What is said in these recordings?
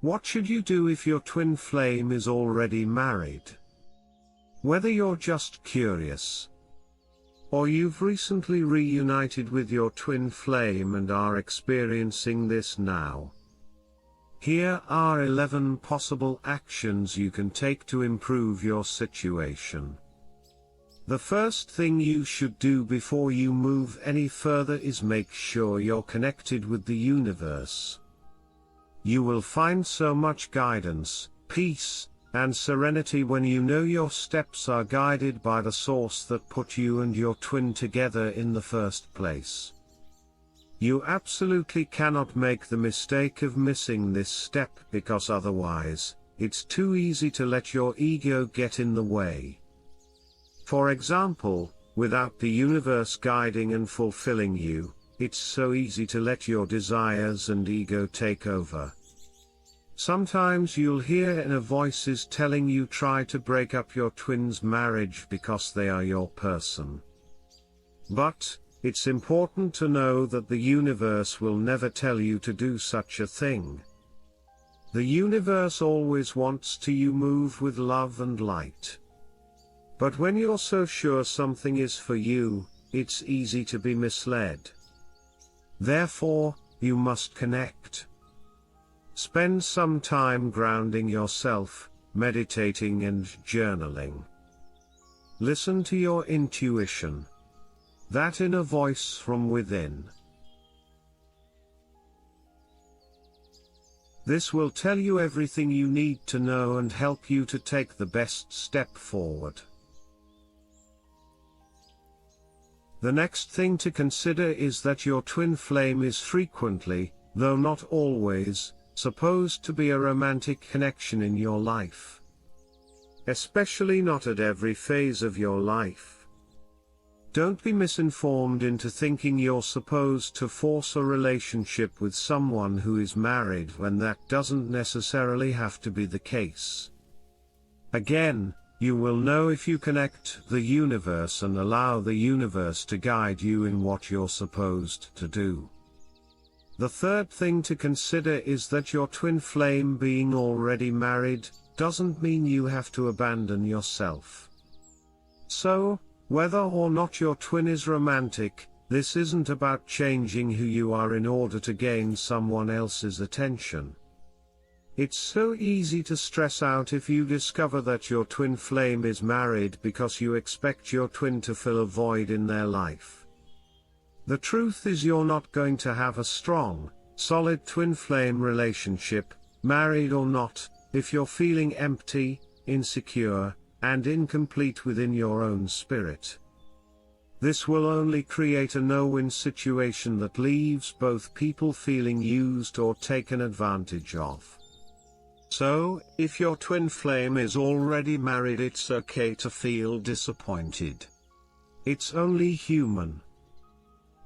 What should you do if your twin flame is already married? Whether you're just curious, or you've recently reunited with your twin flame and are experiencing this now, here are 11 possible actions you can take to improve your situation. The first thing you should do before you move any further is make sure you're connected with the universe. You will find so much guidance, peace, and serenity when you know your steps are guided by the source that put you and your twin together in the first place. You absolutely cannot make the mistake of missing this step, because otherwise, it's too easy to let your ego get in the way. For example, without the universe guiding and fulfilling you, it's so easy to let your desires and ego take over. Sometimes you'll hear inner voices telling you try to break up your twin's marriage because they are your person. But, it's important to know that the universe will never tell you to do such a thing. The universe always wants to you move with love and light. But when you're so sure something is for you, it's easy to be misled. Therefore, you must connect. Spend some time grounding yourself, meditating and journaling. Listen to your intuition. That inner voice from within. This will tell you everything you need to know and help you to take the best step forward. The next thing to consider is that your twin flame is frequently, though not always, supposed to be a romantic connection in your life. Especially not at every phase of your life. Don't be misinformed into thinking you're supposed to force a relationship with someone who is married when that doesn't necessarily have to be the case. Again, you will know if you connect the universe and allow the universe to guide you in what you're supposed to do. The third thing to consider is that your twin flame being already married doesn't mean you have to abandon yourself. So, whether or not your twin is romantic, this isn't about changing who you are in order to gain someone else's attention. It's so easy to stress out if you discover that your twin flame is married because you expect your twin to fill a void in their life. The truth is you're not going to have a strong, solid twin flame relationship, married or not, if you're feeling empty, insecure, and incomplete within your own spirit. This will only create a no-win situation that leaves both people feeling used or taken advantage of. So, if your twin flame is already married, it's okay to feel disappointed. It's only human.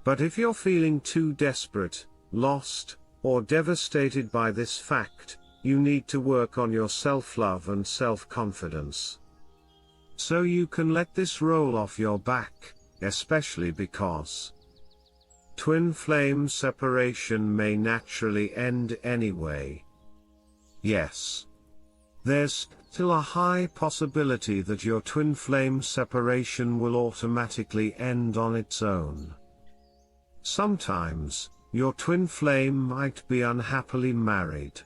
But if you're feeling too desperate, lost, or devastated by this fact, you need to work on your self-love and self-confidence. So you can let this roll off your back, especially because twin flame separation may naturally end anyway. Yes. There's still a high possibility that your twin flame separation will automatically end on its own. Sometimes, your twin flame might be unhappily married.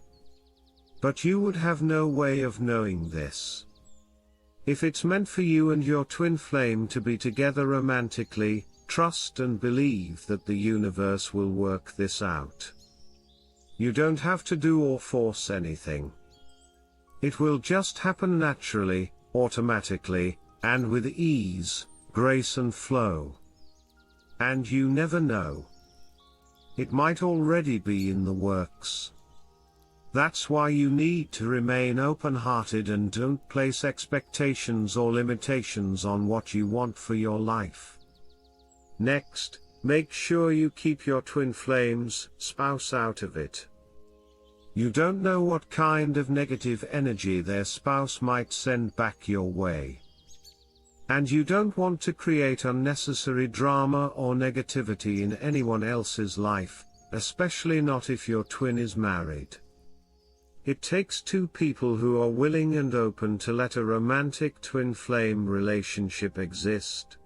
But you would have no way of knowing this. If it's meant for you and your twin flame to be together romantically, trust and believe that the universe will work this out. You don't have to do or force anything. It will just happen naturally, automatically, and with ease, grace and flow. And you never know. It might already be in the works. That's why you need to remain open-hearted and don't place expectations or limitations on what you want for your life. Next, make sure you keep your twin flame's spouse out of it. You don't know what kind of negative energy their spouse might send back your way. And you don't want to create unnecessary drama or negativity in anyone else's life, especially not if your twin is married. It takes two people who are willing and open to let a romantic twin flame relationship exist.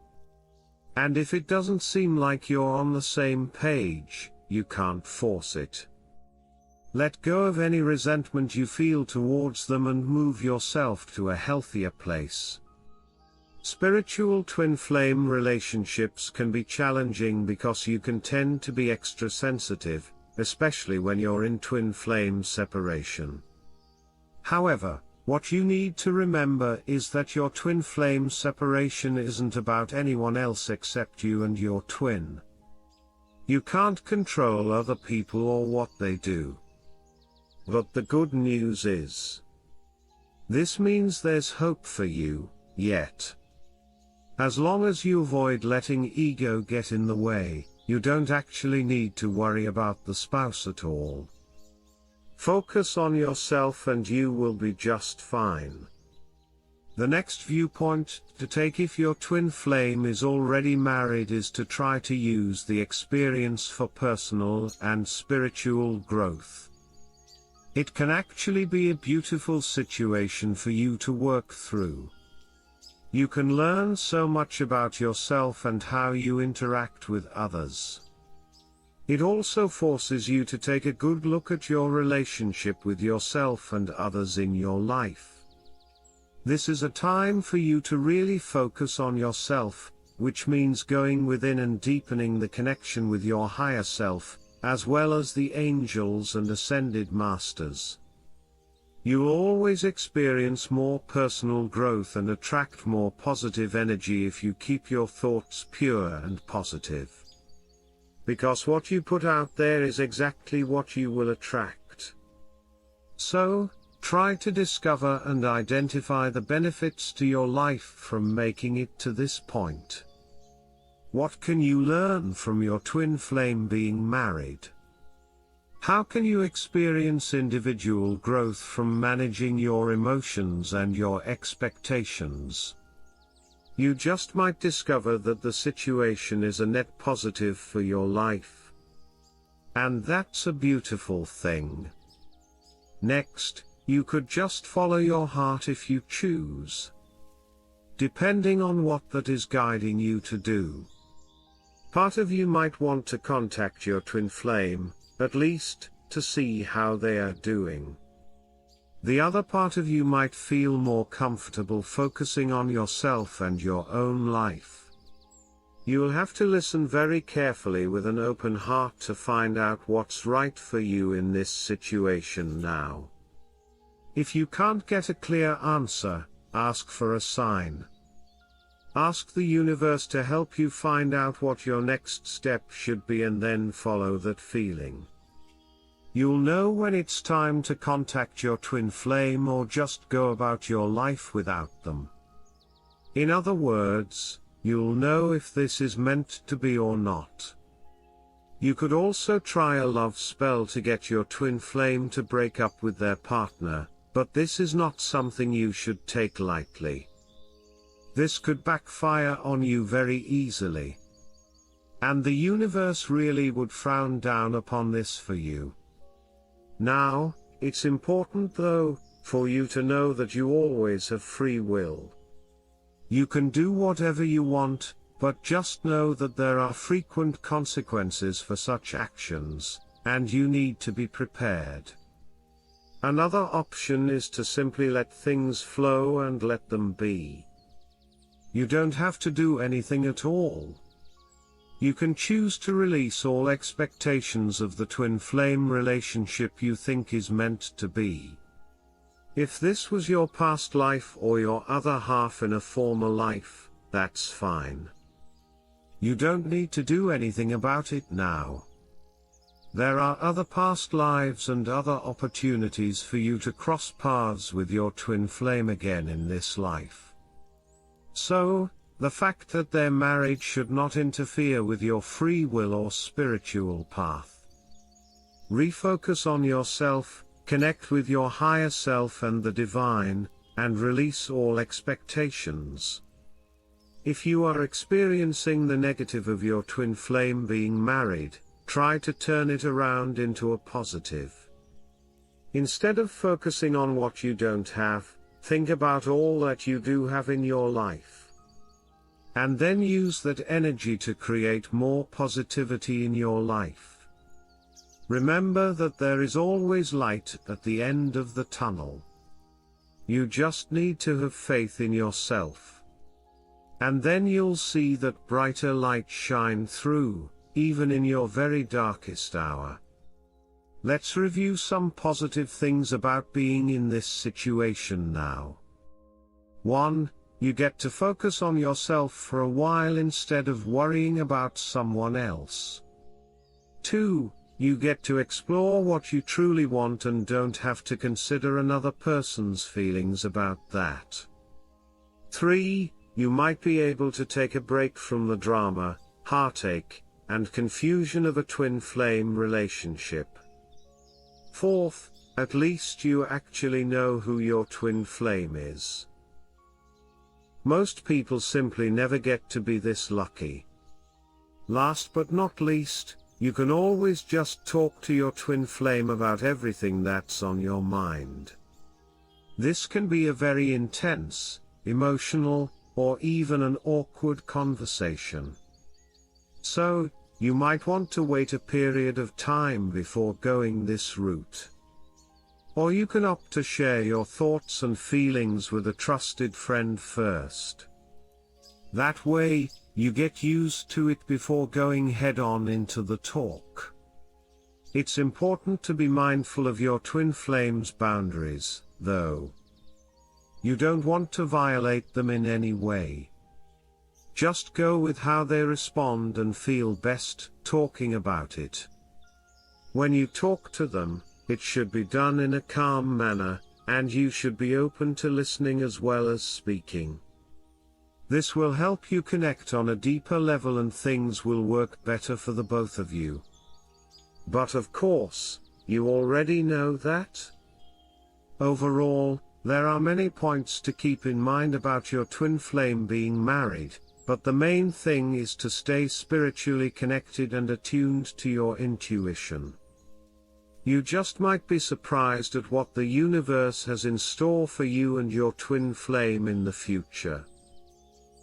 And if it doesn't seem like you're on the same page, you can't force it. Let go of any resentment you feel towards them and move yourself to a healthier place. Spiritual twin flame relationships can be challenging because you can tend to be extra sensitive, especially when you're in twin flame separation. However, what you need to remember is that your twin flame separation isn't about anyone else except you and your twin. You can't control other people or what they do. But the good news is, this means there's hope for you, yet. As long as you avoid letting ego get in the way, you don't actually need to worry about the spouse at all. Focus on yourself and you will be just fine. The next viewpoint to take if your twin flame is already married is to try to use the experience for personal and spiritual growth. It can actually be a beautiful situation for you to work through. You can learn so much about yourself and how you interact with others. It also forces you to take a good look at your relationship with yourself and others in your life. This is a time for you to really focus on yourself, which means going within and deepening the connection with your higher self, as well as the angels and ascended masters. You'll always experience more personal growth and attract more positive energy if you keep your thoughts pure and positive. Because what you put out there is exactly what you will attract. So, try to discover and identify the benefits to your life from making it to this point. What can you learn from your twin flame being married? How can you experience individual growth from managing your emotions and your expectations? You just might discover that the situation is a net positive for your life. And that's a beautiful thing. Next, you could just follow your heart if you choose. Depending on what that is guiding you to do. Part of you might want to contact your twin flame, at least, to see how they are doing. The other part of you might feel more comfortable focusing on yourself and your own life. You'll have to listen very carefully with an open heart to find out what's right for you in this situation now. If you can't get a clear answer, ask for a sign. Ask the universe to help you find out what your next step should be and then follow that feeling. You'll know when it's time to contact your twin flame or just go about your life without them. In other words, you'll know if this is meant to be or not. You could also try a love spell to get your twin flame to break up with their partner, but this is not something you should take lightly. This could backfire on you very easily. And the universe really would frown down upon this for you. Now, it's important though, for you to know that you always have free will. You can do whatever you want, but just know that there are frequent consequences for such actions, and you need to be prepared. Another option is to simply let things flow and let them be. You don't have to do anything at all. You can choose to release all expectations of the twin flame relationship you think is meant to be. If this was your past life or your other half in a former life, that's fine. You don't need to do anything about it now. There are other past lives and other opportunities for you to cross paths with your twin flame again in this life. So, the fact that they're married should not interfere with your free will or spiritual path. Refocus on yourself, connect with your higher self and the divine, and release all expectations. If you are experiencing the negative of your twin flame being married, try to turn it around into a positive. Instead of focusing on what you don't have, think about all that you do have in your life. And then use that energy to create more positivity in your life. Remember that there is always light at the end of the tunnel. You just need to have faith in yourself. And then you'll see that brighter light shine through, even in your very darkest hour. Let's review some positive things about being in this situation now. 1. You get to focus on yourself for a while instead of worrying about someone else. 2. You get to explore what you truly want and don't have to consider another person's feelings about that. 3. You might be able to take a break from the drama, heartache, and confusion of a twin flame relationship. 4th, at least you actually know who your twin flame is. Most people simply never get to be this lucky. Last but not least, you can always just talk to your twin flame about everything that's on your mind. This can be a very intense, emotional, or even an awkward conversation. So, you might want to wait a period of time before going this route. Or you can opt to share your thoughts and feelings with a trusted friend first. That way, you get used to it before going head-on into the talk. It's important to be mindful of your twin flame's boundaries, though. You don't want to violate them in any way. Just go with how they respond and feel best talking about it. When you talk to them, it should be done in a calm manner, and you should be open to listening as well as speaking. This will help you connect on a deeper level and things will work better for the both of you. But of course, you already know that. Overall, there are many points to keep in mind about your twin flame being married, but the main thing is to stay spiritually connected and attuned to your intuition. You just might be surprised at what the universe has in store for you and your twin flame in the future.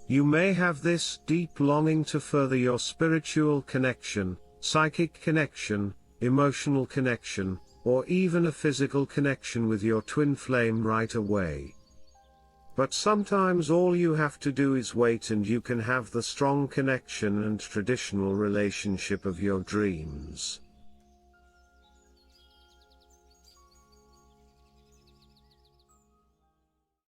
You may have this deep longing to further your spiritual connection, psychic connection, emotional connection, or even a physical connection with your twin flame right away. But sometimes all you have to do is wait and you can have the strong connection and traditional relationship of your dreams.